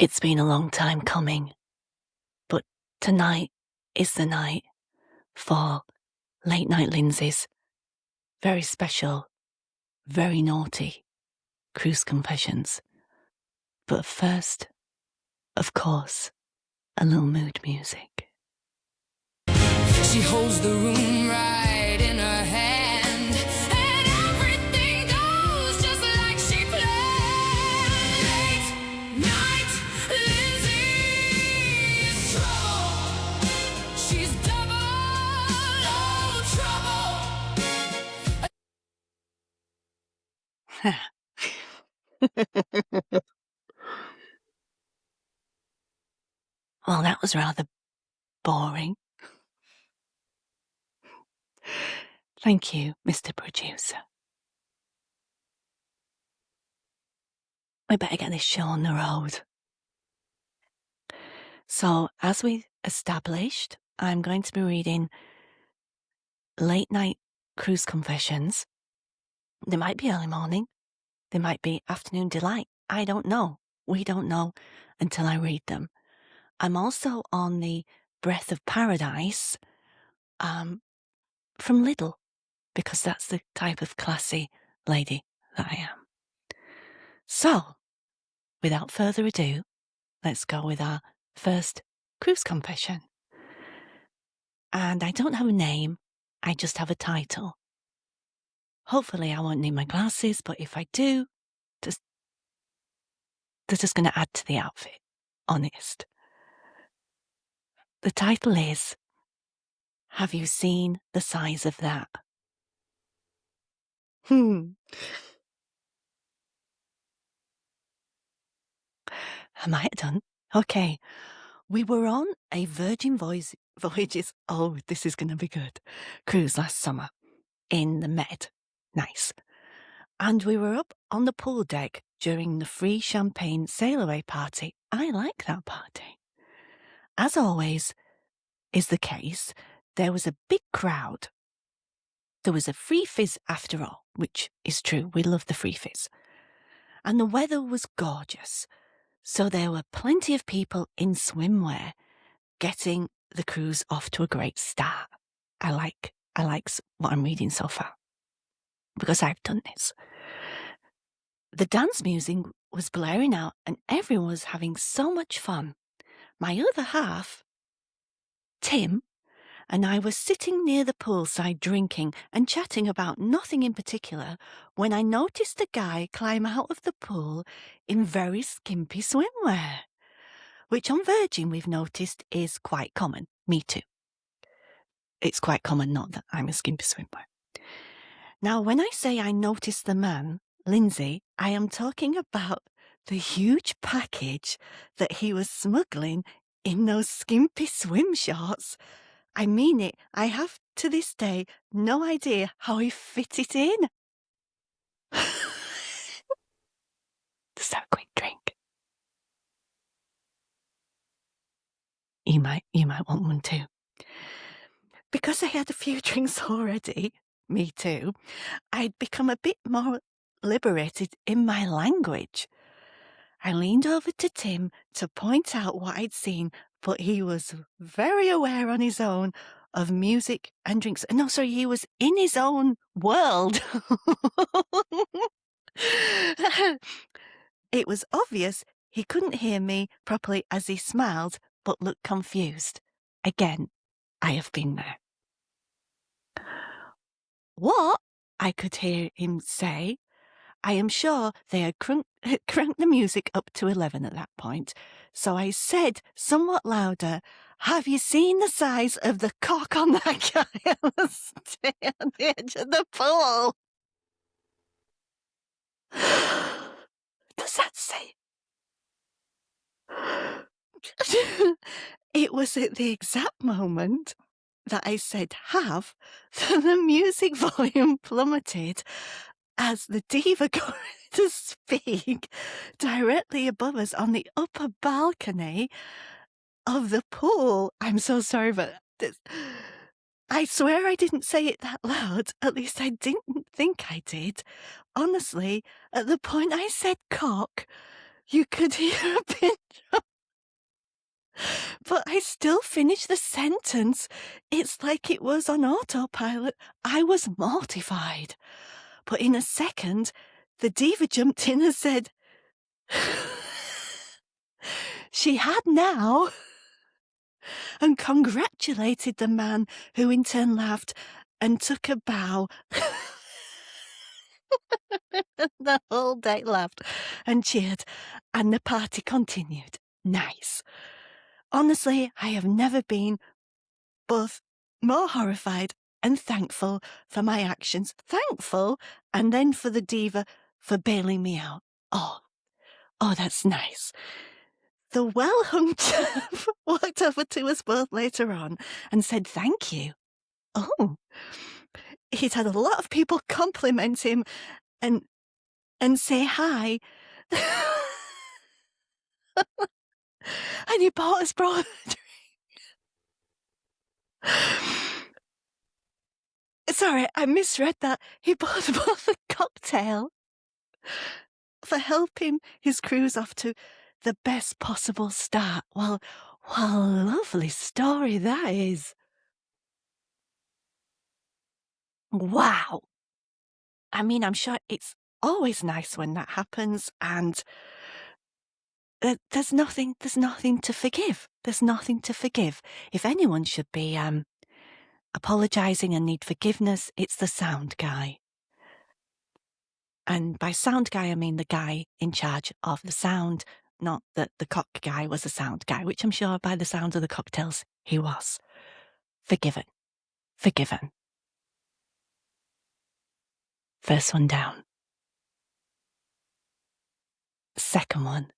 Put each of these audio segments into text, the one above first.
It's been a long time coming, but tonight is the night for Late Night Linzi's very special, very naughty cruise confessions. But first, of course, a little mood music. She holds the room right in her hand, and everything goes just like she planned. Late Night Linzi's trouble. She's double trouble. Well, that was rather boring. Thank you, Mr. Producer. We better get this show on the road. So, as we established, I'm going to be reading Late Night Cruise Confessions. They might be early morning. They might be afternoon delight. I don't know. We don't know until I read them. I'm also on the Breath of Paradise from Lidl, because that's the type of classy lady that I am. So, without further ado, let's go with our first cruise confession. And I don't have a name, I just have a title. Hopefully I won't need my glasses, but if I do, they're just going to add to the outfit. Honest. The title is, Have You Seen the Size of That? I might have done. Okay. We were on a Virgin Voyages, oh, this is going to be good, cruise last summer in the Med. Nice. And we were up on the pool deck during the free champagne sail-away party. I like that party. As always is the case, there was a big crowd. There was a free fizz after all, which is true. We love the free fizz. And the weather was gorgeous. So there were plenty of people in swimwear getting the cruise off to a great start. I like what I'm reading so far, because I've done this. The dance music was blaring out and everyone was having so much fun. My other half, Tim, and I were sitting near the poolside drinking and chatting about nothing in particular when I noticed a guy climb out of the pool in very skimpy swimwear, which on Virgin we've noticed is quite common. Me too. It's quite common, not that I'm a skimpy swimwear. Now, when I say I noticed the man, Linzi, I am talking about the huge package that he was smuggling in those skimpy swim shorts. I mean it. I have to this day no idea how he fit it in. Just have a quick drink. You might want one too. Because I had a few drinks already, me too, I'd become a bit more liberated in my language. I leaned over to Tim to point out what I'd seen, but he was very aware on his own of music and drinks. No, sorry, he was in his own world. It was obvious he couldn't hear me properly as he smiled, but looked confused. Again, I have been there. What? I could hear him say. I am sure they had cranked the music up to 11 at that point, so I said somewhat louder, have you seen the size of the cock on that guy on the edge of the pool? Does that say? It was at the exact moment that I said have that the music volume plummeted as the diva got to speak directly above us on the upper balcony of the pool. I'm so sorry, but I swear I didn't say it that loud. At least I didn't think I did. Honestly, at the point I said cock, you could hear a pin drop But I still finished the sentence. It's like it was on autopilot. I was mortified. But in a second, the diva jumped in and said, she had now, and congratulated the man, who in turn laughed and took a bow. The whole day laughed and cheered, and the party continued. Nice. Honestly, I have never been both more horrified and thankful for my actions. Thankful, and then for the diva for bailing me out. Oh, that's nice. The well-hung chap walked over to us both later on and said thank you. Oh, he'd had a lot of people compliment him and say hi. And he bought us both a drink. Sorry, I misread that. He bought us both a cocktail for helping his cruise off to the best possible start. Well, lovely story that is. Wow. I mean, I'm sure it's always nice when that happens, and there's nothing to forgive. There's nothing to forgive. If anyone should be apologising and need forgiveness, it's the sound guy. And by sound guy, I mean the guy in charge of the sound, not that the cock guy was a sound guy, which I'm sure by the sound of the cocktails he was. Forgiven. Forgiven. First one down. Second one.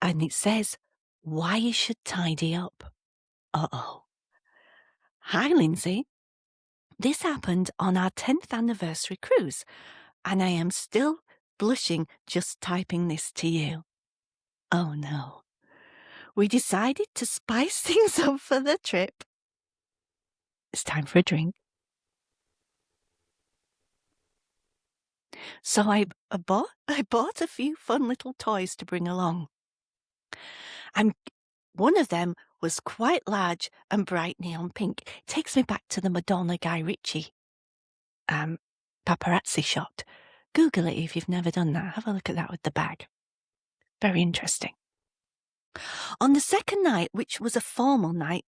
And it says, why you should tidy up. Uh-oh. Hi, Lindsay. This happened on our 10th anniversary cruise, and I am still blushing just typing this to you. Oh no. We decided to spice things up for the trip. It's time for a drink. So I bought a few fun little toys to bring along. And one of them was quite large and bright neon pink. It takes me back to the Madonna Guy Ritchie paparazzi shot. Google it if you've never done that. Have a look at that with the bag. Very interesting. On the second night, which was a formal night,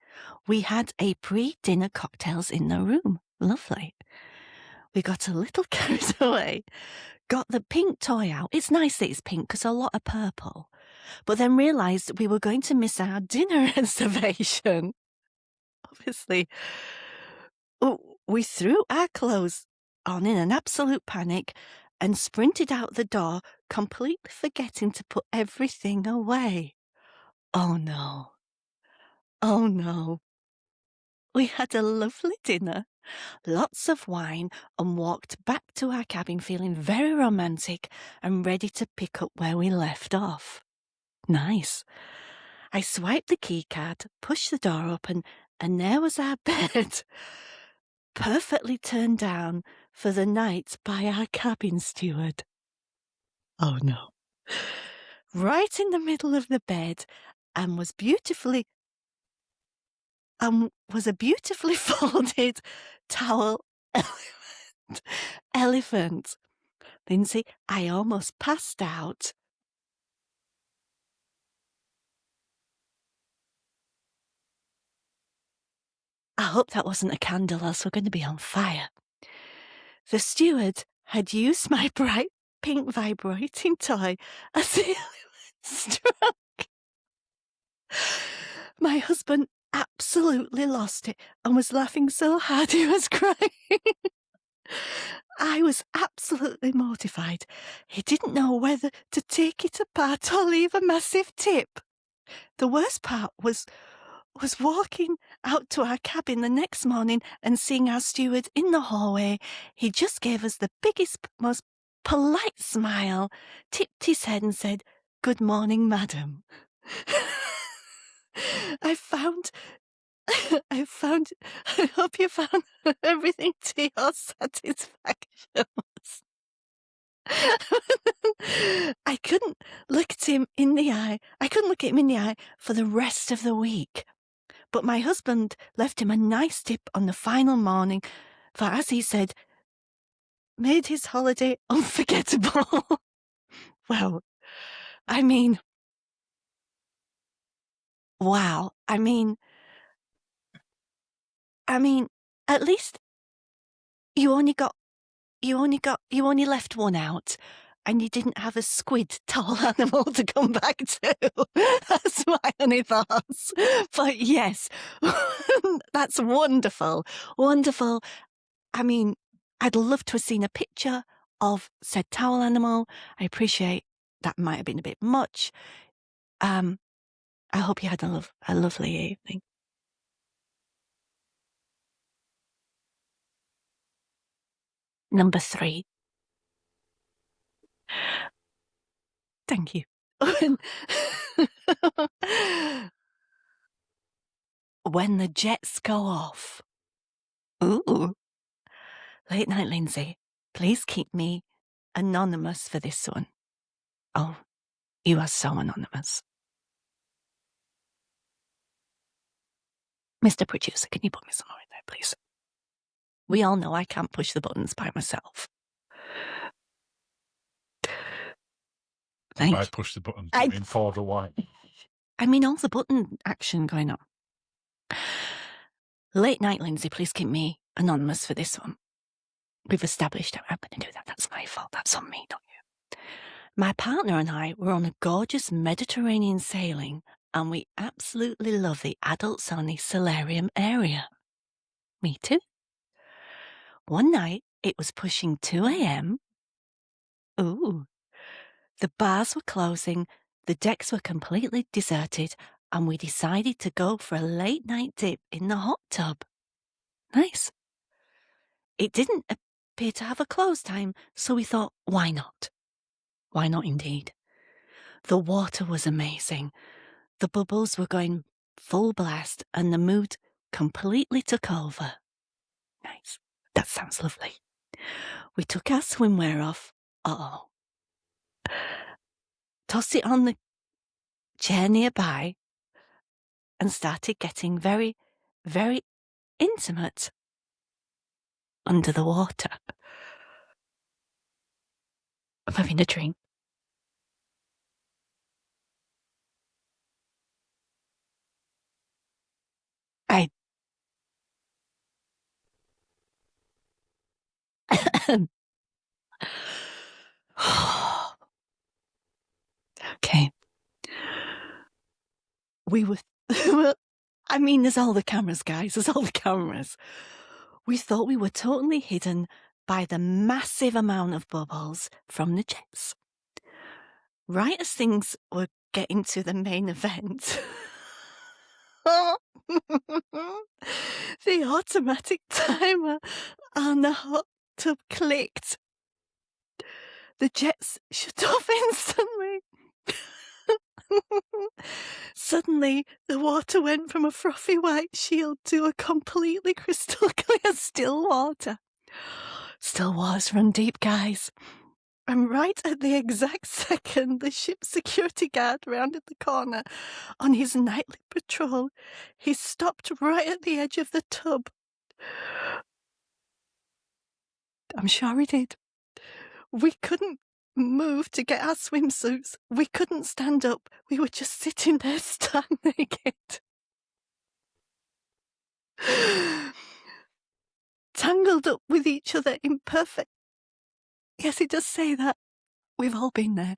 we had a pre-dinner cocktails in the room. Lovely. We got a little carried away, got the pink toy out. It's nice that it's pink because a lot of purple. But then realised we were going to miss our dinner reservation. Obviously, we threw our clothes on in an absolute panic and sprinted out the door, completely forgetting to put everything away. Oh no. Oh no. We had a lovely dinner, lots of wine, and walked back to our cabin feeling very romantic and ready to pick up where we left off. Nice. I swiped the key card, pushed the door open, and there was our bed, perfectly turned down for the night by our cabin steward. Oh no. Right in the middle of the bed, and was a beautifully folded towel elephant. Lindsay, I almost passed out. I hope that wasn't a candle, else we're going to be on fire. The steward had used my bright pink vibrating toy as the elephant struck. My husband absolutely lost it and was laughing so hard he was crying. I was absolutely mortified. He didn't know whether to take it apart or leave a massive tip. The worst part was walking out to our cabin the next morning and seeing our steward in the hallway. He just gave us the biggest, most polite smile, tipped his head and said, "Good morning, madam." I hope you found everything to your satisfaction. I couldn't look at him in the eye. I couldn't look at him in the eye for the rest of the week. But my husband left him a nice tip on the final morning for, as he said, made his holiday unforgettable. Well, I mean, wow. I mean, at least you only left one out, and you didn't have a squid tall animal to come back to. That's my only thoughts. But yes, that's wonderful. Wonderful. I mean, I'd love to have seen a picture of said towel animal. I appreciate that might have been a bit much. I hope you had a lovely evening. Number 3. Thank you. When the jets go off. Ooh. Late Night Linzi, please keep me anonymous for this one. Oh, you are so anonymous. Mr. Producer, can you put me somewhere in there, please? We all know I can't push the buttons by myself. I push the button in for the white. I mean, all the button action going on. Late Night Linzi, please keep me anonymous for this one. We've established I'm going to do that. That's my fault. That's on me, not you. My partner and I were on a gorgeous Mediterranean sailing, and we absolutely love the adults-only solarium area. Me too. One night, it was pushing 2 a.m. Ooh. The bars were closing, the decks were completely deserted, and we decided to go for a late night dip in the hot tub. Nice. It didn't appear to have a close time, so we thought, why not? Why not indeed? The water was amazing. The bubbles were going full blast, and the mood completely took over. Nice. That sounds lovely. We took our swimwear off. Uh-oh. Tossed it on the chair nearby and started getting very, very intimate under the water. I'm having a drink. Okay. We were, I mean, there's all the cameras, guys. There's all the cameras. We thought we were totally hidden by the massive amount of bubbles from the jets. Right as things were getting to the main event, the automatic timer on the hot tub clicked. The jets shut off instantly. Suddenly, the water went from a frothy white shield to a completely crystal clear still water. Still waters run deep, guys. And right at the exact second the ship's security guard rounded the corner on his nightly patrol, he stopped right at the edge of the tub. I'm sure he did. We couldn't move to get our swimsuits. We couldn't stand up. We were just sitting there stark naked. Tangled up with each other in perfect... Yes, it does say that. We've all been there.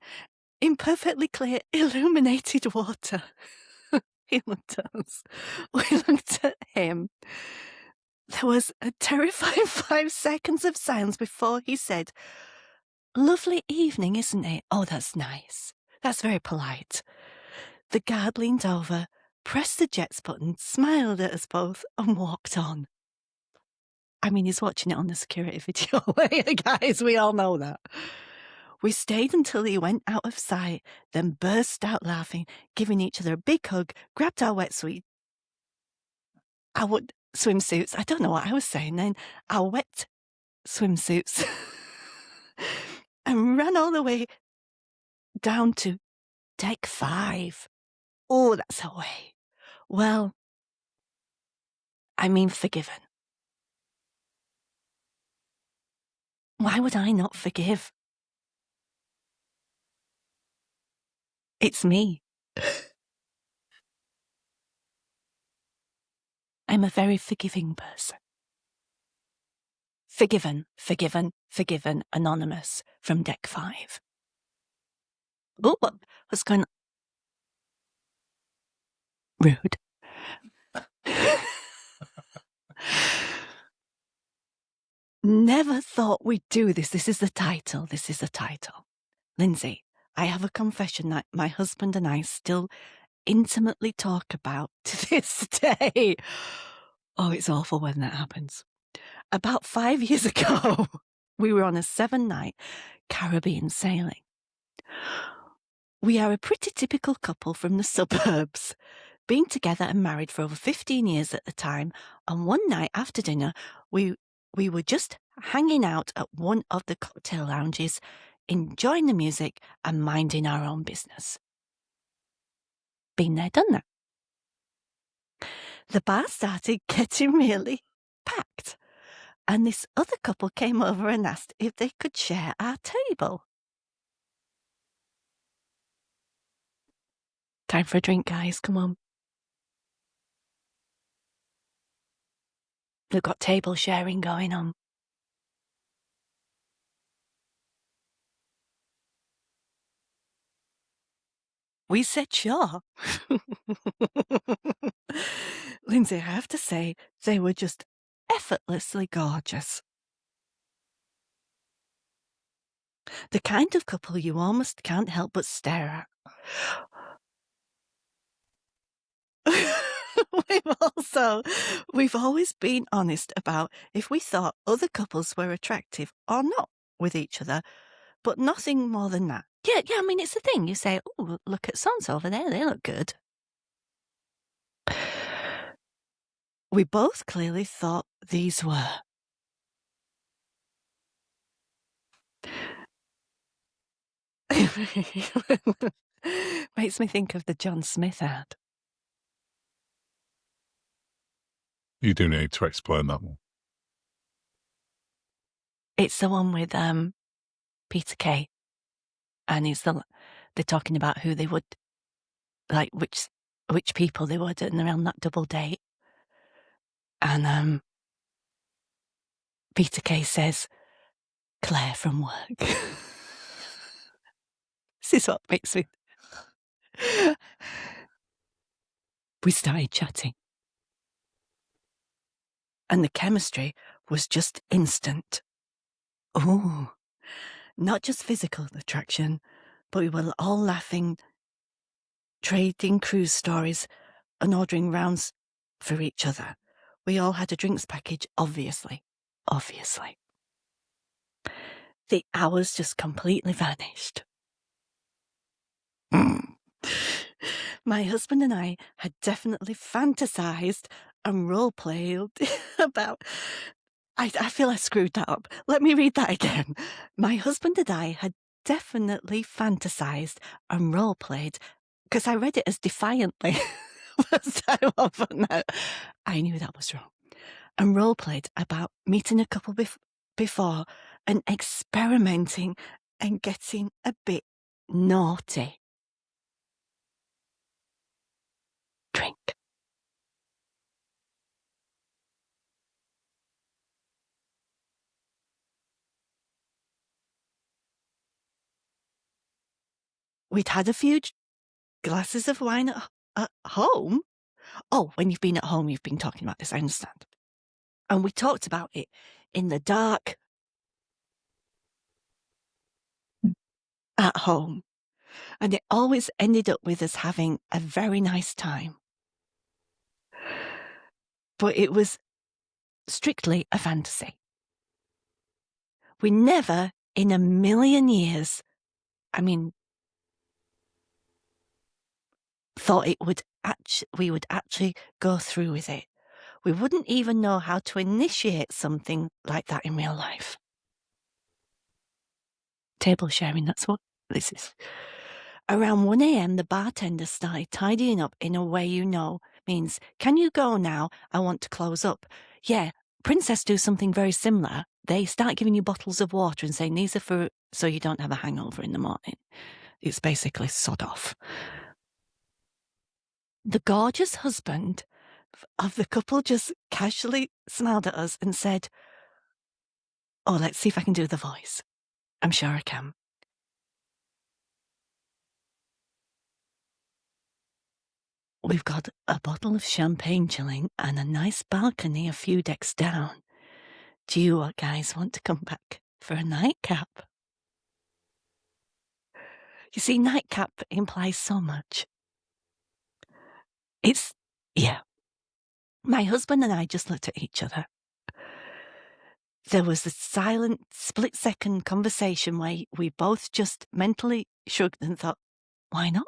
In perfectly clear, illuminated water. He looked at us. We looked at him. There was a terrifying 5 seconds of silence before he said, "Lovely evening, isn't it? Oh, that's nice. That's very polite." The guard leaned over, pressed the jets button, smiled at us both, and walked on. I mean, he's watching it on the security video. Guys, we all know that. We stayed until he went out of sight, then burst out laughing, giving each other a big hug, grabbed our wetsuits. Swimsuits. I don't know what I was saying then. Our wet swimsuits. and ran all the way down to deck 5. Oh, that's a way. Well, I mean, forgiven. Why would I not forgive? It's me. I'm a very forgiving person. Forgiven, forgiven, forgiven, anonymous from deck 5. Oh, what's going on? Rude. Never thought we'd do this. This is the title. This is the title. Linzi, I have a confession that my husband and I still intimately talk about to this day. Oh, it's awful when that happens. About 5 years ago, we were on a 7-night Caribbean sailing. We are a pretty typical couple from the suburbs, being together and married for over 15 years at the time, and one night after dinner, we were just hanging out at one of the cocktail lounges, enjoying the music and minding our own business. Been there, done that. The bar started getting really packed, and this other couple came over and asked if they could share our table. Time for a drink, guys, come on. We've got table sharing going on. We said sure. Linzi, I have to say, they were just effortlessly gorgeous. The kind of couple you almost can't help but stare at. We've always been honest about if we thought other couples were attractive or not with each other, but nothing more than that. Yeah, I mean, it's the thing. You say, oh, look at so-and-so over there, they look good. We both clearly thought these were. Makes me think of the John Smith ad. You do need to explain that one. It's the one with Peter Kay, and they're talking about who they would, like which people they would, and they're on that double date. And Peter Kay says, Claire from work. This is what makes me. We started chatting, and the chemistry was just instant. Oh, not just physical attraction, but we were all laughing, trading cruise stories, and ordering rounds for each other. We all had a drinks package, obviously. The hours just completely vanished. My husband and I had definitely fantasized and role-played about... I feel I screwed that up. Let me read that again. My husband and I had definitely fantasized and role-played, because I read it as defiantly. I knew that was wrong. And role-played about meeting a couple before and experimenting and getting a bit naughty. Drink. We'd had a few glasses of wine at home. Oh, when you've been at home, you've been talking about this, I understand. And we talked about it in the dark at home. And it always ended up with us having a very nice time. But it was strictly a fantasy. We never in a million years, thought we would actually go through with it. We wouldn't even know how to initiate something like that in real life. table sharing, that's what this is. Around 1 a.m., the bartender started tidying up in a way means, can you go now? I want to close up. Yeah, Princess do something very similar. They start giving you bottles of water and saying these are for so you don't have a hangover in the morning. It's basically sod off. The gorgeous husband of the couple just casually smiled at us and said, oh, let's see if I can do the voice. I'm sure I can. We've got a bottle of champagne chilling and a nice balcony a few decks down. Do you guys want to come back for a nightcap? You see, nightcap implies so much. Yeah. My husband and I just looked at each other. There was a silent, split-second conversation where we both just mentally shrugged and thought, why not?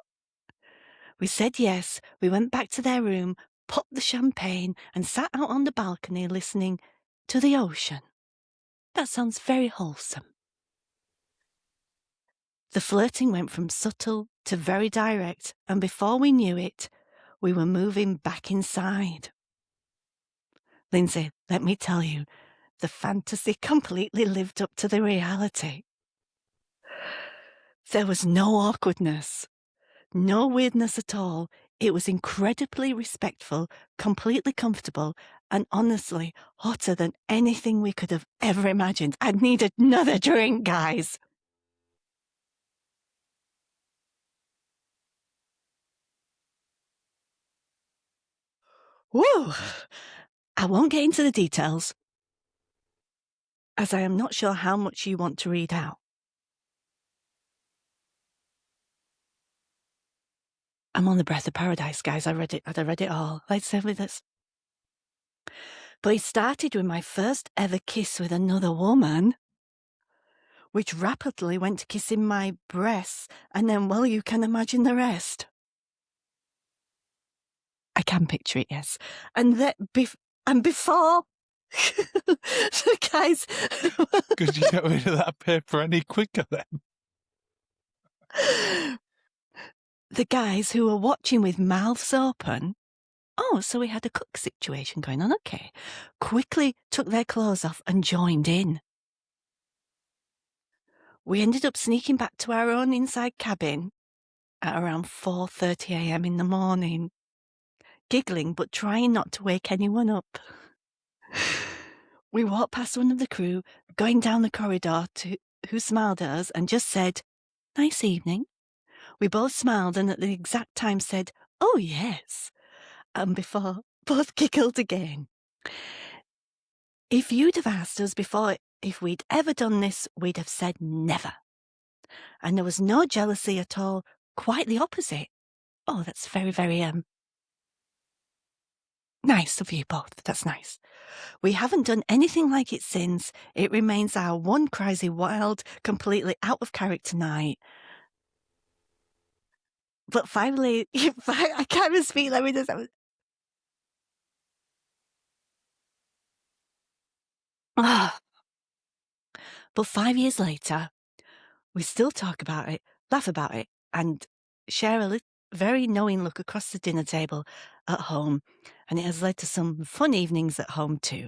We said yes, we went back to their room, popped the champagne, and sat out on the balcony listening to the ocean. That sounds very wholesome. The flirting went from subtle to very direct, and before we knew it, we were moving back inside. Linzi, let me tell you, the fantasy completely lived up to the reality. There was no awkwardness, no weirdness at all. It was incredibly respectful, completely comfortable, and honestly hotter than anything we could have ever imagined. I'd need another drink, guys. Woo! I won't get into the details, as I am not sure how much you want to read out. I'm on the breath of paradise, guys. I read it all. Let's say with this. But it started with my first ever kiss with another woman, which rapidly went to kissing my breasts, and then, well, you can imagine the rest. I can picture it, yes. And before the guys... Could you get rid of that paper any quicker then? The guys who were watching with mouths open, oh, so we had a cook situation going on, okay, quickly took their clothes off and joined in. We ended up sneaking back to our own inside cabin at around 4:30 a.m. in the morning, giggling but trying not to wake anyone up. We walked past one of the crew, going down the corridor, who smiled at us and just said, nice evening. We both smiled and at the exact time said, oh, yes. And before, both giggled again. If you'd have asked us before if we'd ever done this, we'd have said never. And there was no jealousy at all, quite the opposite. Oh, that's very, very, nice of you both. That's nice. We haven't done anything like it since. It remains our one crazy, wild, completely out of character night. But finally, I can't even speak. Let me just... But 5 years later, we still talk about it, laugh about it, and share a very knowing look across the dinner table at home, and it has led to some fun evenings at home too.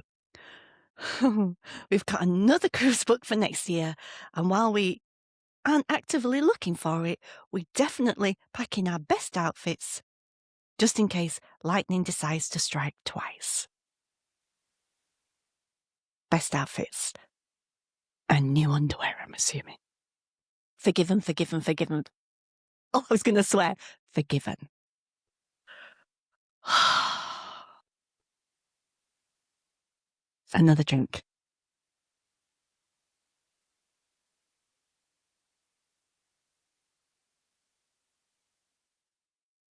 We've got another cruise booked for next year, and while we aren't actively looking for it, we definitely pack in our best outfits, just in case lightning decides to strike twice. Best outfits and new underwear, I'm assuming. Forgiven. Oh, I was going to swear. Forgiven. Another drink.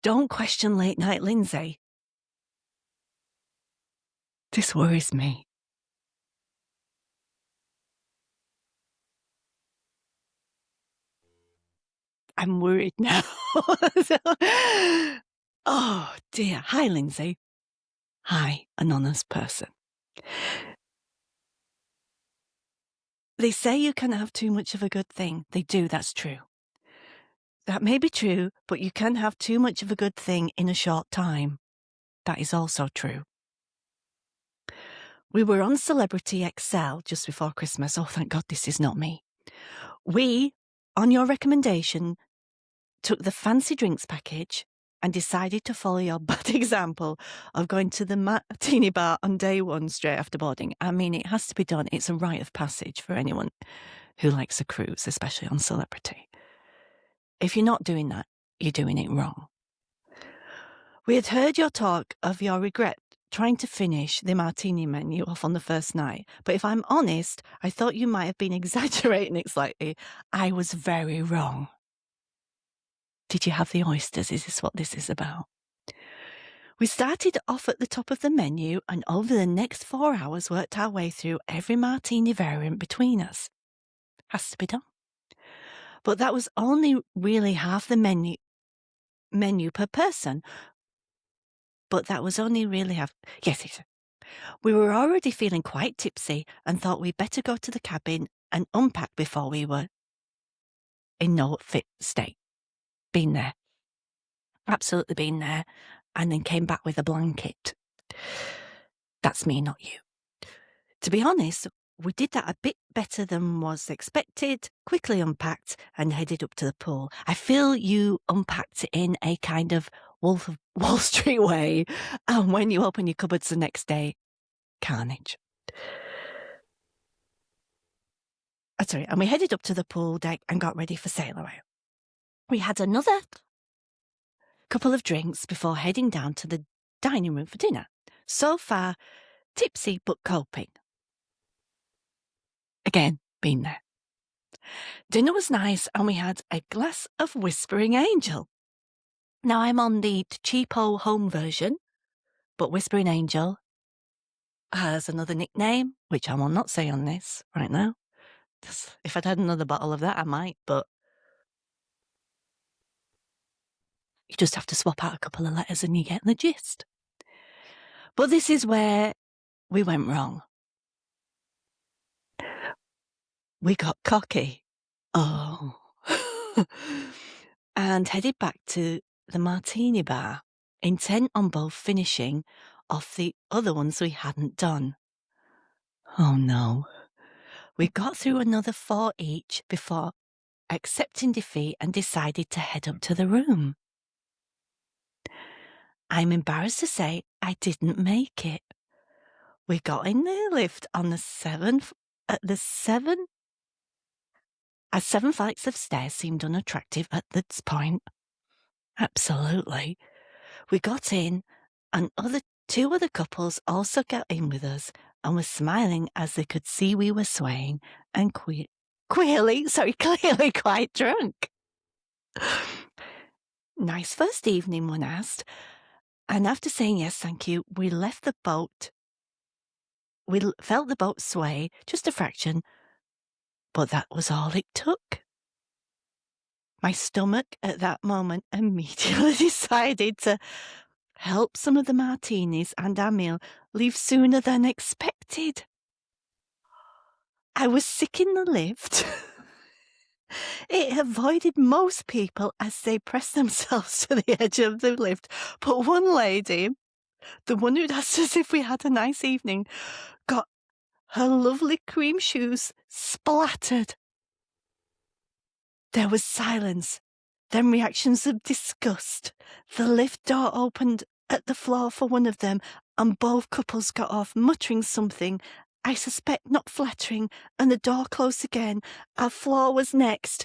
Don't question Late Night Linzi. This worries me. I'm worried now. Oh, dear. Hi, Linzi. Hi, anonymous person. They say you can have too much of a good thing. They do, that's true. That may be true, but you can have too much of a good thing in a short time. That is also true. We were on Celebrity XL just before Christmas. Oh, thank God this is not me. We, on your recommendation, took the fancy drinks package and decided to follow your bad example of going to the Martini bar on day one straight after boarding. I mean, it has to be done. It's a rite of passage for anyone who likes a cruise, especially on Celebrity. If you're not doing that, you're doing it wrong. We had heard your talk of your regret trying to finish the Martini menu off on the first night, but if I'm honest, I thought you might have been exaggerating it slightly. I was very wrong. Did you have the oysters? Is this what this is about? We started off at the top of the menu and over the next 4 hours worked our way through every Martini variant between us. Has to be done. But that was only really half the menu per person. But that was only really half. Yes. We were already feeling quite tipsy and thought we'd better go to the cabin and unpack before we were in no fit state. Been there. Absolutely been there. And then came back with a blanket. That's me, not you. To be honest, we did that a bit better than was expected, quickly unpacked and headed up to the pool. I feel you unpacked it in a kind of Wolf of Wall Street way. And when you open your cupboards the next day, carnage. And we headed up to the pool deck and got ready for sail away. We had another couple of drinks before heading down to the dining room for dinner. So far, tipsy but coping. Again, been there. Dinner was nice and we had a glass of Whispering Angel. Now I'm on the cheapo home version, but Whispering Angel has another nickname, which I will not say on this right now. If I'd had another bottle of that, I might, but you just have to swap out a couple of letters and you get the gist. But this is where we went wrong. We got cocky. Oh. And headed back to the Martini bar, intent on both finishing off the other ones we hadn't done. Oh no. We got through another 4 each before accepting defeat and decided to head up to the room. I'm embarrassed to say I didn't make it. We got in the lift on the 7th, as 7 flights of stairs seemed unattractive at this point. Absolutely. We got in, and 2 other couples also got in with us and were smiling as they could see we were swaying and clearly quite drunk. Nice first evening, one asked, and after saying yes, thank you, we left the boat. We felt the boat sway just a fraction, but that was all it took. My stomach at that moment immediately decided to help some of the martinis and our meal leave sooner than expected. I was sick in the lift. It avoided most people as they pressed themselves to the edge of the lift, but one lady, the one who'd asked us if we had a nice evening, got her lovely cream shoes splattered. There was silence, then reactions of disgust. The lift door opened at the floor for one of them, and both couples got off muttering something, I suspect not flattering, and the door closed again. Our floor was next,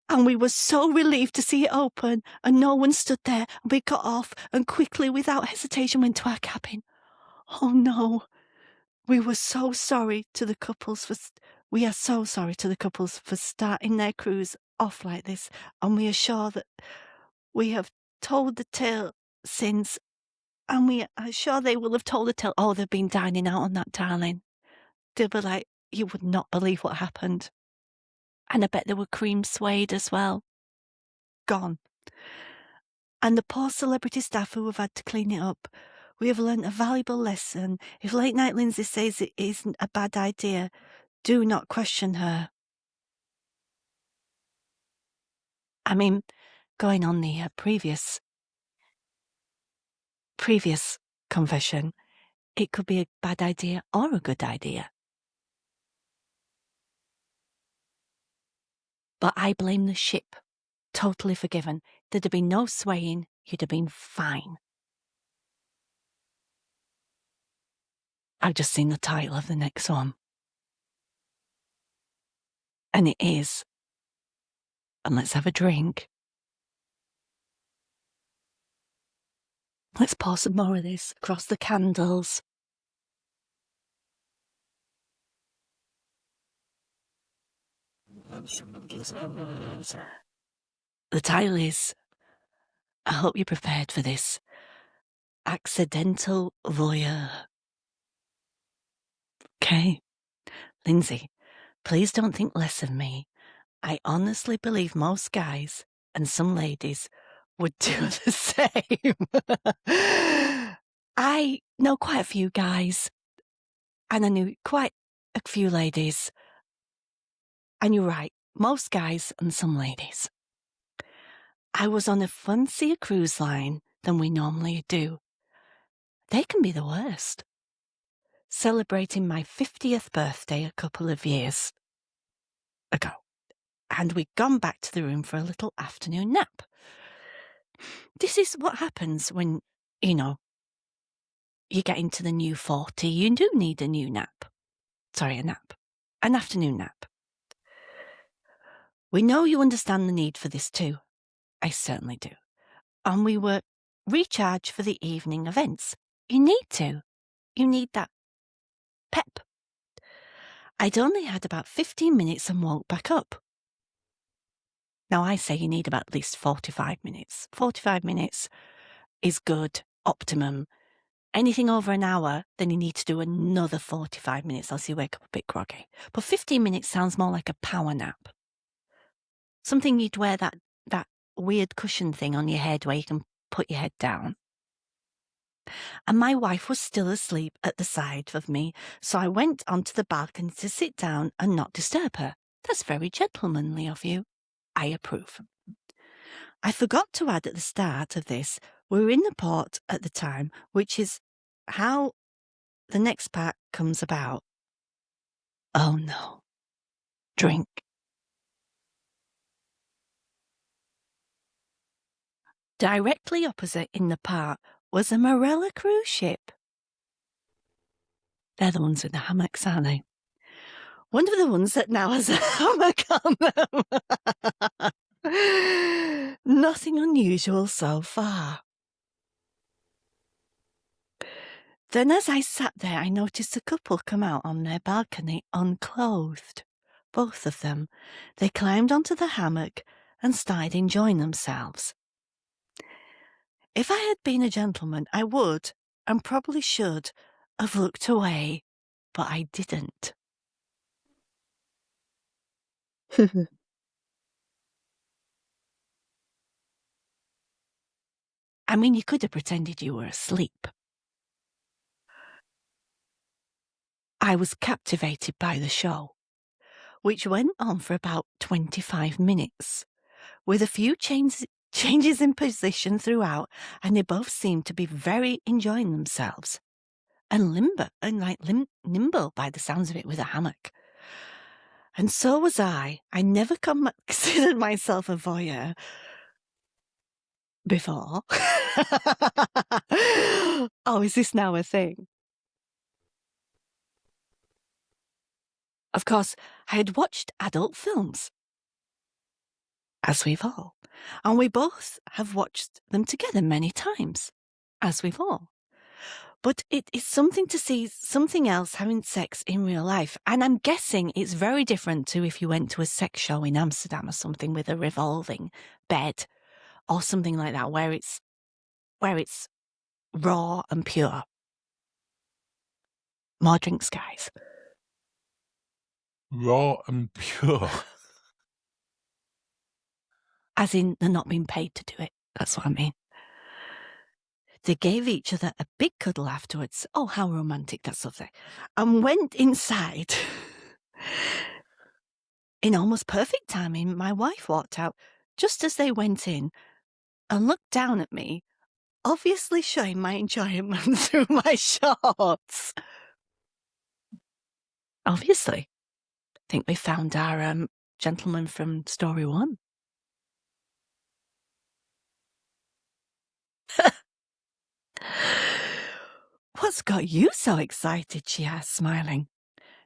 and we were so relieved to see it open, and no one stood there, and we got off, and quickly, without hesitation, went to our cabin. Oh no. We are so sorry to the couples for starting their cruise off like this, and we are sure that we have told the tale since, and we are sure they will have told the tale. Oh, they've been dining out on that, darling. They'll be like, you would not believe what happened. And I bet there were cream suede as well. Gone. And the poor celebrity staff who have had to clean it up. We have learnt a valuable lesson. If Late Night Linzi says it isn't a bad idea, do not question her. I mean, going on the previous confession, it could be a bad idea or a good idea. But I blame the ship. Totally forgiven. There'd have been no swaying. You'd have been fine. I've just seen the title of the next one. And it is, and let's have a drink. Let's pour some more of this across the candles. The title is, I hope you're prepared for this, Accidental Voyeur. Okay, Linzi, please don't think less of me. I honestly believe most guys, and some ladies, would do the same. I know quite a few guys, and I knew quite a few ladies. And you're right, most guys and some ladies. I was on a fancier cruise line than we normally do. They can be the worst. Celebrating my 50th birthday a couple of years ago, and we'd gone back to the room for a little afternoon nap. This is what happens when, you get into the new 40. You do need a new nap. Sorry, a nap. An afternoon nap. We know you understand the need for this too. I certainly do. And we were recharged for the evening events. You need to. You need that pep. I'd only had about 15 minutes and woke back up. Now I say you need about at least 45 minutes. 45 minutes is good, optimum. Anything over an hour, then you need to do another 45 minutes, else you wake up a bit groggy. But 15 minutes sounds more like a power nap. Something you'd wear that weird cushion thing on your head where you can put your head down. And my wife was still asleep at the side of me, so I went onto the balcony to sit down and not disturb her. That's very gentlemanly of you. I approve. I forgot to add at the start of this, we were in the port at the time, which is how the next part comes about. Oh no. Drink. Directly opposite in the park was a Marella cruise ship. They're the ones with the hammocks, aren't they? One of the ones that now has a hammock on them. Nothing unusual so far. Then as I sat there, I noticed a couple come out on their balcony unclothed. Both of them. They climbed onto the hammock and started enjoying themselves. If I had been a gentleman, I would, and probably should, have looked away, but I didn't. I mean, you could have pretended you were asleep. I was captivated by the show, which went on for about 25 minutes, with a few changes in position throughout, and they both seemed to be very enjoying themselves. And nimble by the sounds of it with a hammock. And so was I. I never considered myself a voyeur before. Oh, is this now a thing? Of course, I had watched adult films, as we've all, and we both have watched them together many times, as we've all. But it is something to see something else having sex in real life, and I'm guessing it's very different to if you went to a sex show in Amsterdam or something with a revolving bed or something like that, where it's raw and pure. More drinks, guys. Raw and pure. As in, they're not being paid to do it. That's what I mean. They gave each other a big cuddle afterwards. Oh, how romantic, that's lovely. And went inside In almost perfect timing, my wife walked out just as they went in and looked down at me, obviously showing my enjoyment through my shorts. Obviously. I think we found our gentleman from story 1. What's got you so excited? She asked, smiling.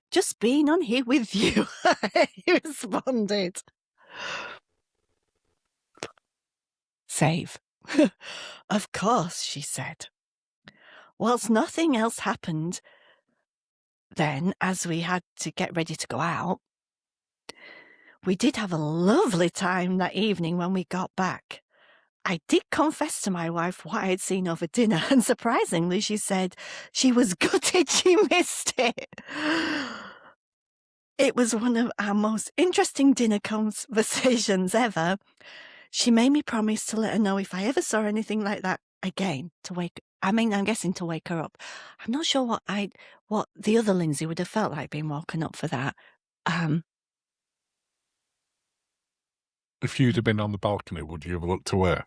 Just being on here with you, he responded. Save. Of course, she said. Whilst nothing else happened then, as we had to get ready to go out, we did have a lovely time that evening when we got back. I did confess to my wife what I had seen over dinner, and surprisingly, she said she was gutted she missed it. It was one of our most interesting dinner conversations ever. She made me promise to let her know if I ever saw anything like that again, I'm guessing to wake her up. I'm not sure what the other Lindsay would have felt like being woken up for that. If you'd have been on the balcony, would you have looked away?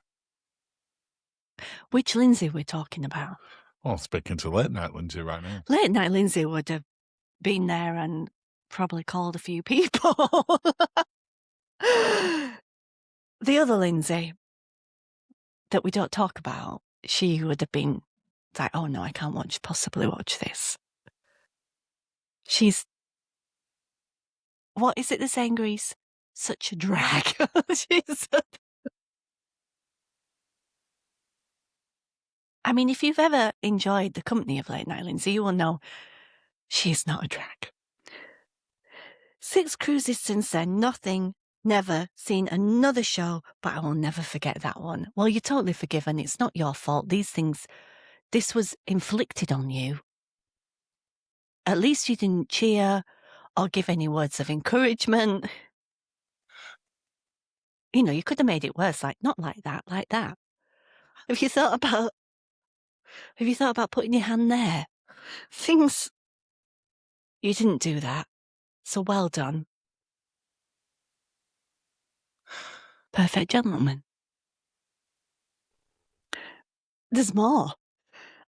Which Lindsay we're talking about? Well, speaking to Late Night Linzi right now. Late Night Linzi would have been there and probably called a few people. The other Lindsay that we don't talk about, she would have been like, oh no, I can't possibly watch this. She's, what is it they say in Greece? Such a drag. I mean, if you've ever enjoyed the company of Late Night Linzi, you will know she's not a drag. 6 cruises since then, nothing, never seen another show, but I will never forget that one. Well, you're totally forgiven. It's not your fault. This was inflicted on you. At least you didn't cheer or give any words of encouragement. You know, you could have made it worse, like, not like that, like that. Have you thought about putting your hand there? Things, you didn't do that. So well done. Perfect gentleman. There's more.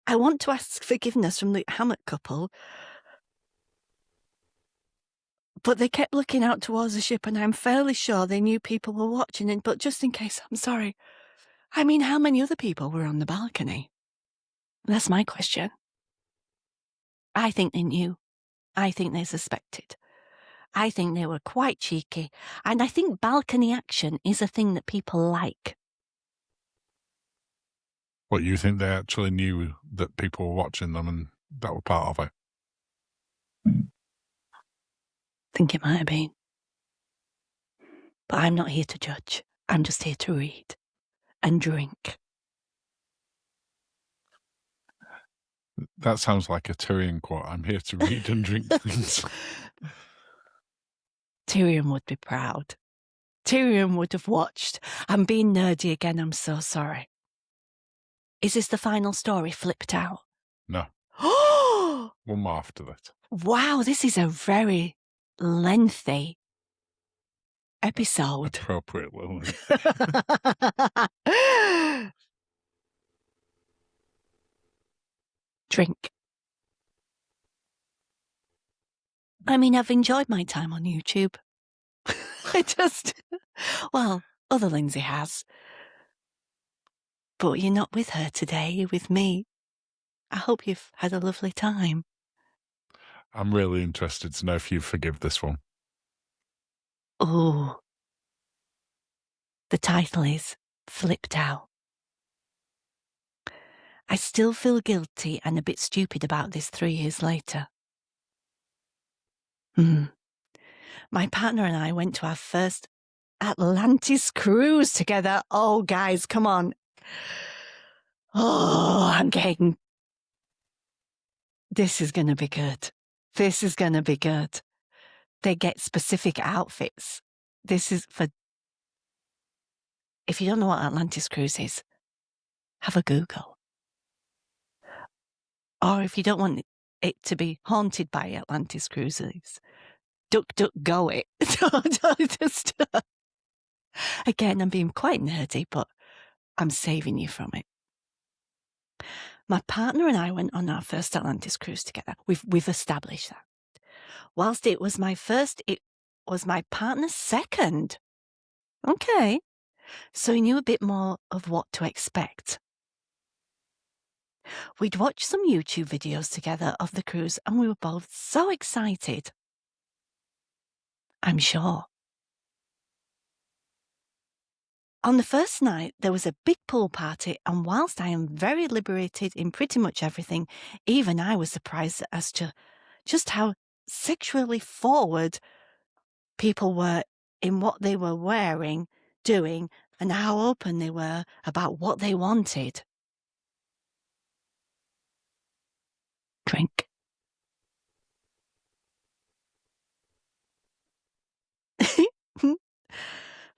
I want to ask forgiveness from the hammock couple, but they kept looking out towards the ship, and I'm fairly sure they knew people were watching it, but just in case, I'm sorry. I mean, how many other people were on the balcony? That's my question. I think they knew. I think they suspected. I think they were quite cheeky, and I think balcony action is a thing that people like. What, you think they actually knew that people were watching them and that were part of it? I think it might have been. But I'm not here to judge. I'm just here to read and drink. That sounds like a Tyrion quote. I'm here to read and drink things. Tyrion would be proud. Tyrion would have watched. I'm being nerdy again, I'm so sorry. Is this the final story flipped out? No. Oh! One more after that. Wow, this is a very lengthy episode. Appropriately. Drink. I mean, I've enjoyed my time on YouTube. Other Lindsay has. But you're not with her today, you're with me. I hope you've had a lovely time. I'm really interested to know if you forgive this one. Oh. The title is Flipped Out. I still feel guilty and a bit stupid about this 3 years later. My partner and I went to our first Atlantis cruise together. Oh, guys, come on. Oh, I'm getting... This is going to be good. This is going to be good. They get specific outfits. This is for... If you don't know what Atlantis cruise is, have a Google. Or if you don't want it to be haunted by Atlantis cruises, duck, duck, go it. Just, again, I'm being quite nerdy, but I'm saving you from it. My partner and I went on our first Atlantis cruise together. We've established that. Whilst it was my first, it was my partner's second. Okay. So he knew a bit more of what to expect. We'd watched some YouTube videos together of the cruise and we were both so excited. I'm sure. On the first night, there was a big pool party, and whilst I am very liberated in pretty much everything, even I was surprised as to just how sexually forward people were in what they were wearing, doing, and how open they were about what they wanted. Drink.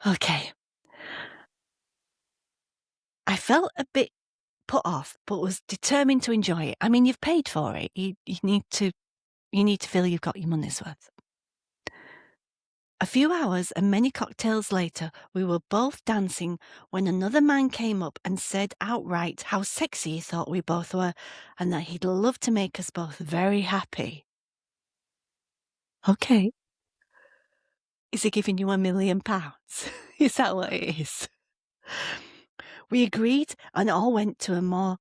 Okay. I felt a bit put off, but was determined to enjoy it. I mean, you've paid for it. You need to feel you've got your money's worth. A few hours and many cocktails later, we were both dancing when another man came up and said outright how sexy he thought we both were and that he'd love to make us both very happy. Okay. Is he giving you £1 million? Is that what it is? We agreed and all went to a more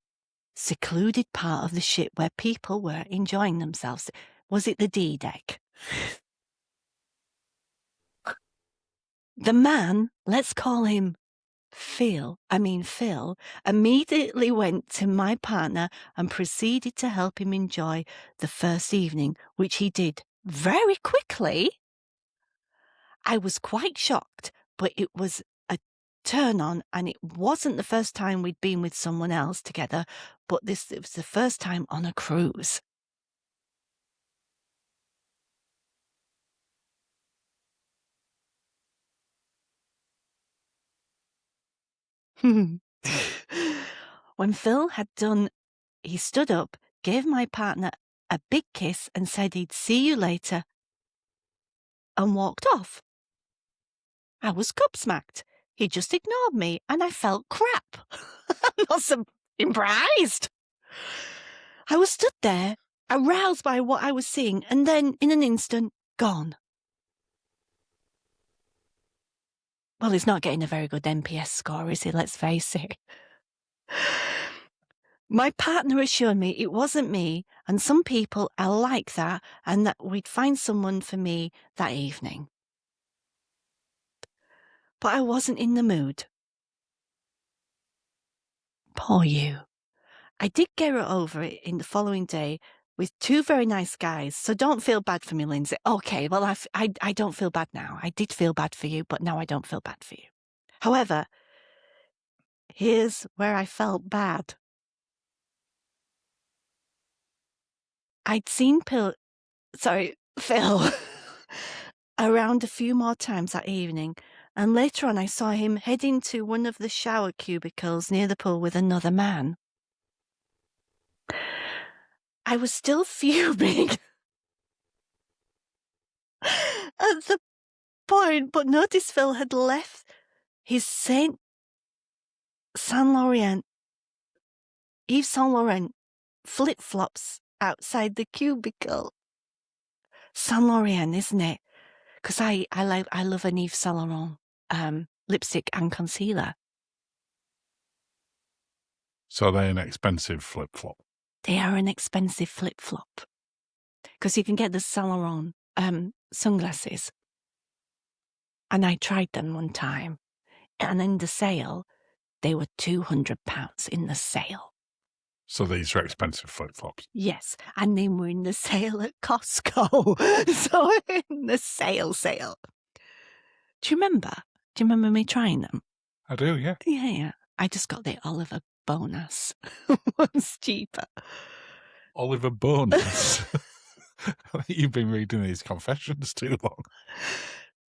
secluded part of the ship where people were enjoying themselves. Was it the D deck? The man, let's call him Phil, immediately went to my partner and proceeded to help him enjoy the first evening, which he did very quickly. I was quite shocked, but it was a turn on, and it wasn't the first time we'd been with someone else together, but it was the first time on a cruise. When Phil had done, he stood up, gave my partner a big kiss and said he'd see you later and walked off. I was gobsmacked. He just ignored me and I felt crap. I'm not surprised. I was stood there, aroused by what I was seeing, and then in an instant, gone. Well, he's not getting a very good NPS score, is he? Let's face it. My partner assured me it wasn't me, and some people are like that, and that we'd find someone for me that evening. But I wasn't in the mood. Poor you. I did get over it in the following day with 2 very nice guys, so don't feel bad for me, Lindsay. Okay, well, I don't feel bad now. I did feel bad for you, but now I don't feel bad for you. However, here's where I felt bad. I'd seen Phil around a few more times that evening, and later on I saw him head into one of the shower cubicles near the pool with another man. I was still fuming at the point, but noticed Phil had left his Yves Saint Laurent flip-flops outside the cubicle. Saint Laurent, isn't it? Because I love an Yves Saint Laurent lipstick and concealer. So they're an expensive flip-flop. They are an expensive flip-flop. Because you can get the Saint Laurent sunglasses. And I tried them one time. And in the sale, they were £200 in the sale. So these are expensive flip-flops. Yes, and they were in the sale at Costco. So in the sale. Do you remember? Do you remember me trying them? I do, yeah. Yeah. I just got the Oliver bonus. One's cheaper. Oliver bonus. I think you've been reading these confessions too long.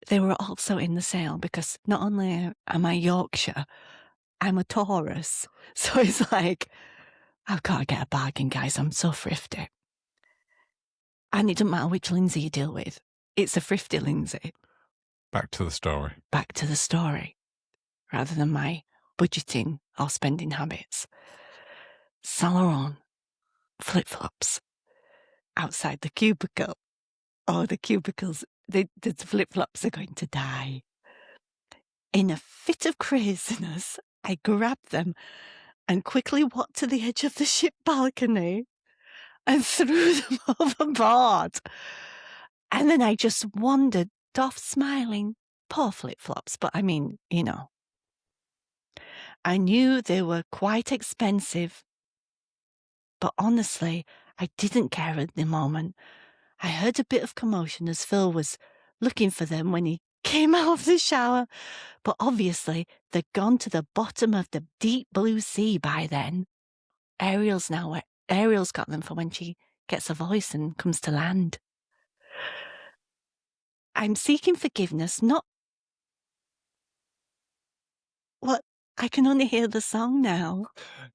They were also in the sale because not only am I Yorkshire, I'm a Taurus. So it's like, I've got to get a bargain, guys. I'm so thrifty. And it doesn't matter which Lindsay you deal with. It's a thrifty Lindsay. Back to the story. Back to the story, rather than my budgeting or spending habits. Saint Laurent flip-flops outside the cubicle. Oh, the cubicles, the flip-flops are going to die. In a fit of craziness, I grabbed them and quickly walked to the edge of the ship balcony and threw them overboard. And then I just wandered off smiling. Poor flip-flops, but I mean, you know. I knew they were quite expensive, but honestly, I didn't care at the moment. I heard a bit of commotion as Phil was looking for them when he came out of the shower, but obviously they'd gone to the bottom of the deep blue sea by then. Ariel's got them for when she gets a voice and comes to land. I'm seeking forgiveness, not... What? I can only hear the song now.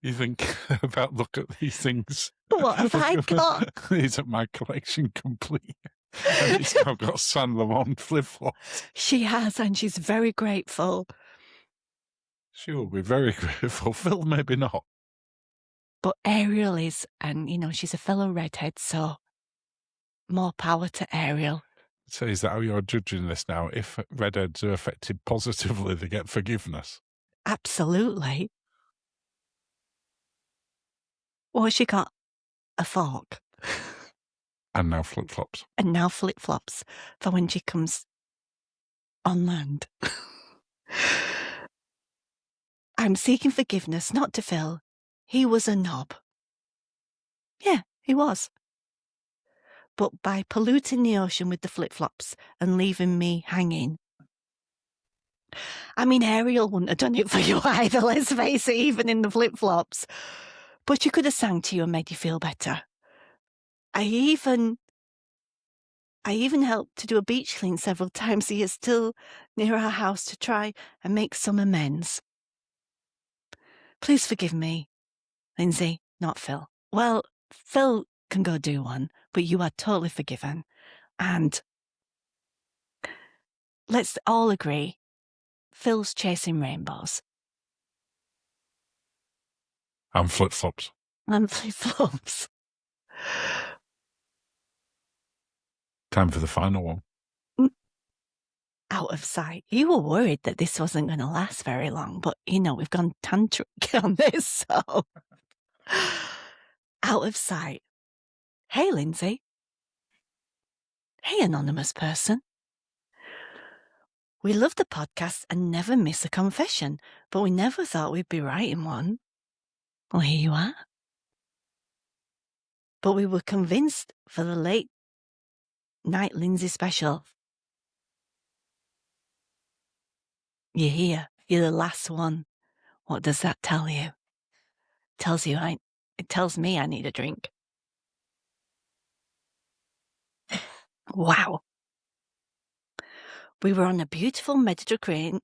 You think about, look at these things. What have I got? Isn't my collection complete? And it's now got Saint Laurent flip-flops. She has, and she's very grateful. She will be very grateful. Phil, maybe not. But Ariel is, and, you know, she's a fellow redhead, so more power to Ariel. So is that how you're judging this now? If redheads are affected positively, they get forgiveness? Absolutely. Well, she got a fork. And now flip-flops. And now flip-flops for when she comes on land. I'm seeking forgiveness, not to Phil. He was a knob. Yeah, he was. But by polluting the ocean with the flip-flops and leaving me hanging. I mean, Ariel wouldn't have done it for you either, let's face it, even in the flip-flops. But she could have sang to you and made you feel better. I even helped to do a beach clean several times. He is still near our house to try and make some amends. Please forgive me, Lindsay, not Phil. Well, Phil can go do one, but you are totally forgiven. And let's all agree, Phil's chasing rainbows. And flip-flops. And flip-flops. Time for the final one. Out of sight. You were worried that this wasn't going to last very long, but, you know, we've gone tantric on this, so... Out of sight. Hey, Lindsay. Hey, anonymous person. We love the podcast and never miss a confession, but we never thought we'd be writing one. Well, here you are. But we were convinced for the Late Night Linzi special. You're here. You're the last one. What does that tell you? It tells me I need a drink. Wow. We were on a beautiful Mediterranean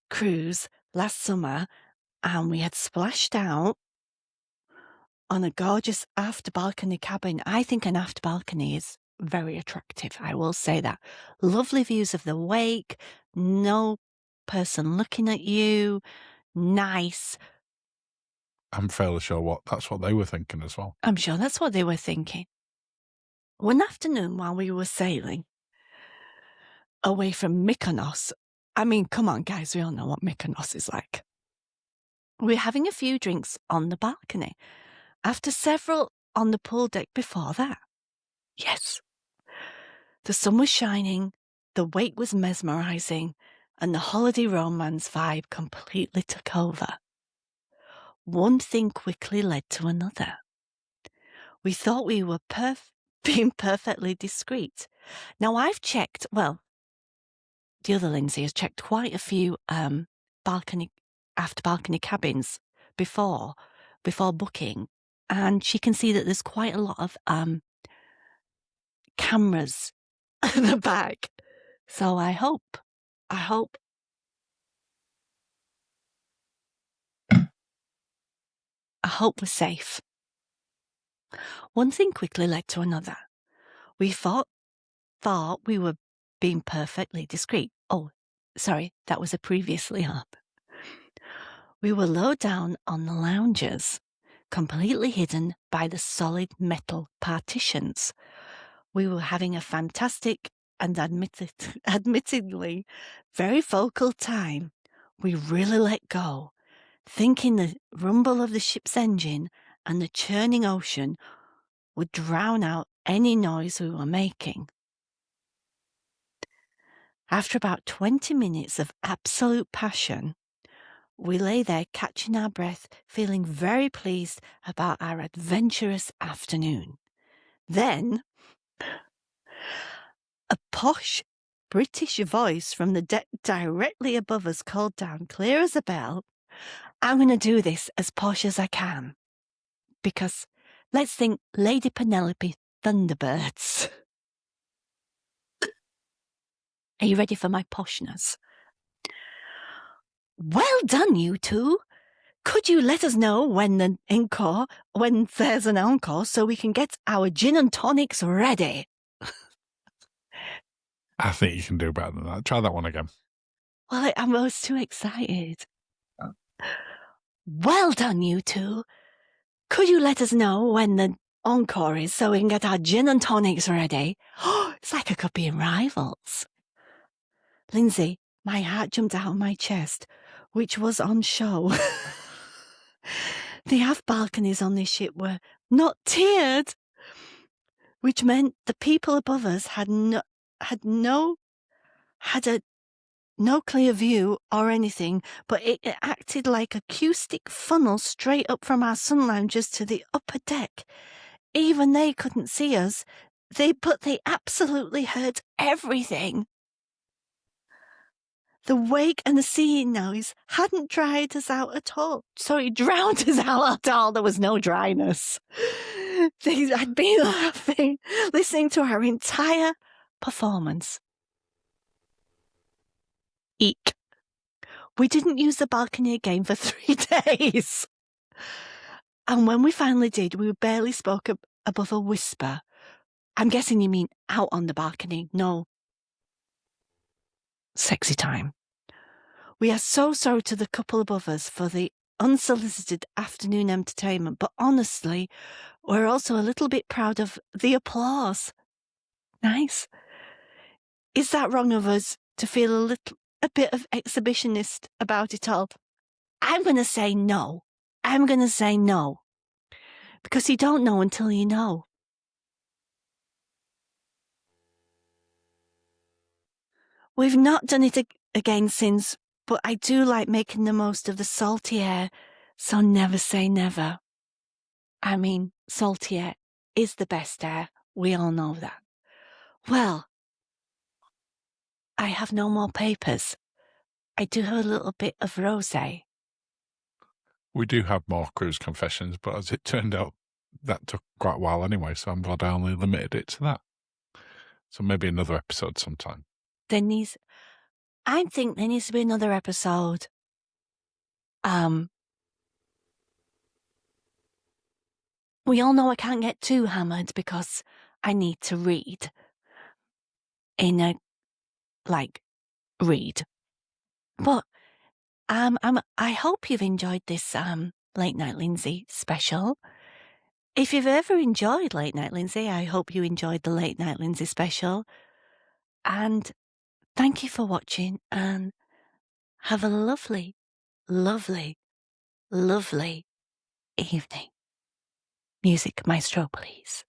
cruise last summer, and we had splashed out on a gorgeous after balcony cabin. I think an after balcony is very attractive, I will say that. Lovely views of the wake, no person looking at you, nice. I'm fairly sure that's what they were thinking as well. I'm sure that's what they were thinking. One afternoon while we were sailing away from Mykonos, I mean, come on, guys, we all know what Mykonos is like. We were having a few drinks on the balcony, after several on the pool deck before that. Yes. The sun was shining, the wake was mesmerising, and the holiday romance vibe completely took over. One thing quickly led to another. We thought we were being perfectly discreet. Now, I've checked, well, the other Lindsay has checked quite a few after balcony cabins before booking, and she can see that there's quite a lot of cameras at the back. So I hope we're safe. One thing quickly led to another. We thought we were being perfectly discreet. Oh, sorry, that was a previously up. We were low down on the lounges, completely hidden by the solid metal partitions. We were having a fantastic and admittedly very vocal time. We really let go, thinking the rumble of the ship's engine and the churning ocean would drown out any noise we were making. After about 20 minutes of absolute passion, we lay there catching our breath, feeling very pleased about our adventurous afternoon. Then, a posh British voice from the deck directly above us called down, clear as a bell, "I'm going to do this as posh as I can. Because let's think Lady Penelope Thunderbirds." Are you ready for my poshness? "Well done, you two. Could you let us know when there's an encore so we can get our gin and tonics ready?" I think you can do better than that. Try that one again. Well, I was too excited. "Well done, you two. Could you let us know when the encore is so we can get our gin and tonics ready?" Oh, it's like I could be in Rivals. Lindsay, my heart jumped out of my chest, which was on show. The aft balconies on this ship were not tiered, which meant the people above us had no clear view or anything, but it acted like acoustic funnel straight up from our sun lounges to the upper deck. Even they couldn't see us, but they absolutely heard everything. The wake and the sea noise hadn't dried us out at all. Sorry, drowned us out at all. There was no dryness. I'd been laughing, listening to our entire performance. Eek. We didn't use the balcony again for 3 days. And when we finally did, we barely spoke above a whisper. I'm guessing you mean out on the balcony. No. Sexy time. We are so sorry to the couple above us for the unsolicited afternoon entertainment, but honestly, we're also a little bit proud of the applause. Nice. Is that wrong of us to feel a bit of exhibitionist about it all? I'm going to say no. Because you don't know until you know. We've not done it again since, but I do like making the most of the salty air, so never say never. I mean, salty air is the best air. We all know that. Well, I have no more papers. I do have a little bit of rosé. We do have more cruise confessions, but as it turned out, that took quite a while anyway, so I'm glad I only limited it to that. So maybe another episode sometime. I think there needs to be another episode. We all know I can't get too hammered because I need to read. Read. But I hope you've enjoyed this Late Night Linzi special. If you've ever enjoyed Late Night Linzi, I hope you enjoyed the Late Night Linzi special. And thank you for watching, and have a lovely, lovely, lovely evening. Music, maestro, please.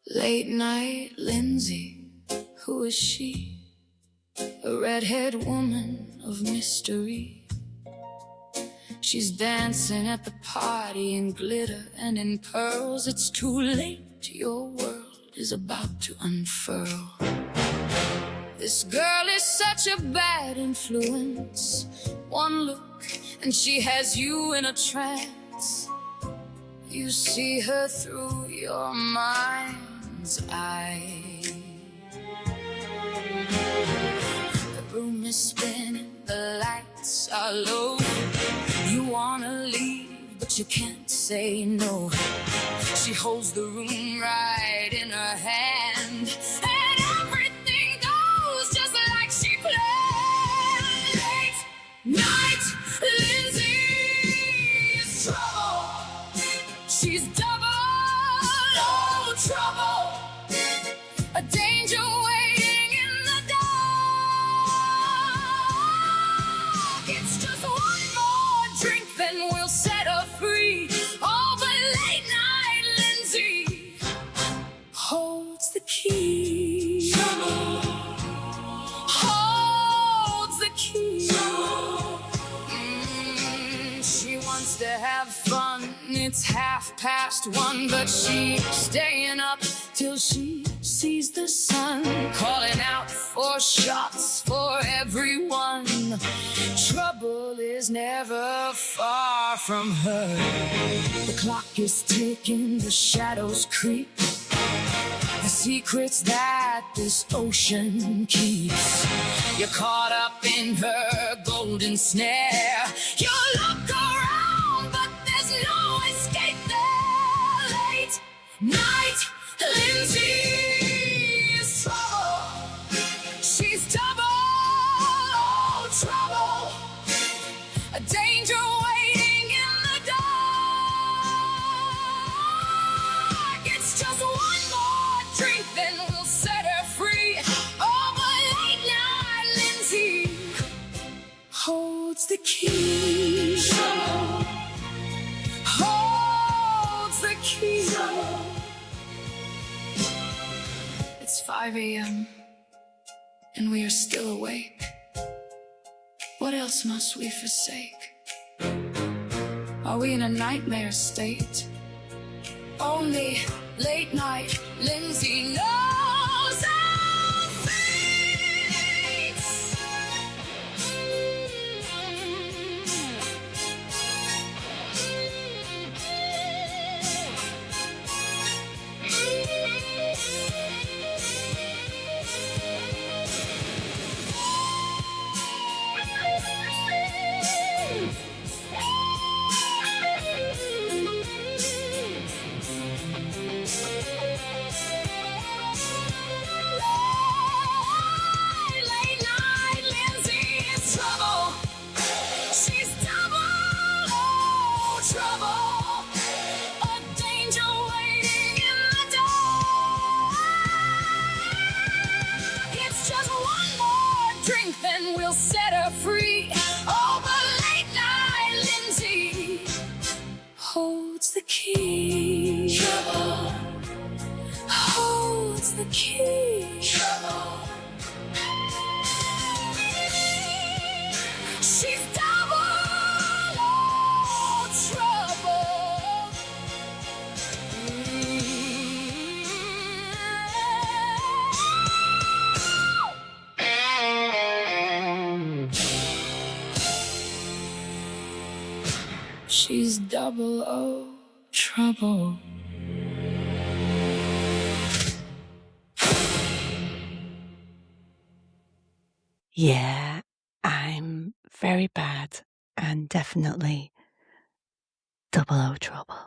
Late Night Linzi, who is she? A redhead woman of mystery. She's dancing at the party in glitter and in pearls. It's too late, your world is about to unfurl. This girl is such a bad influence. One look and she has you in a trance. You see her through your mind's eye. The room is spinning, the lights are low. You wanna leave, but you can't say no. She holds the room right in her hand, and everything goes just like she planned. Late night Linzi is trouble. She's double trouble. A danger waiting in the dark. It's just one more drink, then we'll set her free. Oh, but Late Night Linzi holds the key. Holds the key. She wants to have fun. It's 1:30, but she's staying up till she sees the sun, calling out for shots for everyone. Trouble is never far from her. The clock is ticking, the shadows creep. The secrets that this ocean keeps. You're caught up in her golden snare. You look around, but there's no escape there. Late night Linzi is trouble. She's double trouble. A danger waiting in the dark. It's just one more drink, then we'll set her free. Oh, but Late Night Linzi holds the key. Holds the key. It's 5 a.m. and we are still awake. What else must we forsake? Are we in a nightmare state? Only Late Night Linzi knows our fates. Late Night Linzi is trouble. She's double trouble. A danger waiting in the dark. It's just one more drink, then we'll set her free. Oh, but Late Night Linzi holds the key. Holds the key. She's double trouble. She's double trouble. Yeah, I'm very bad and definitely double O trouble.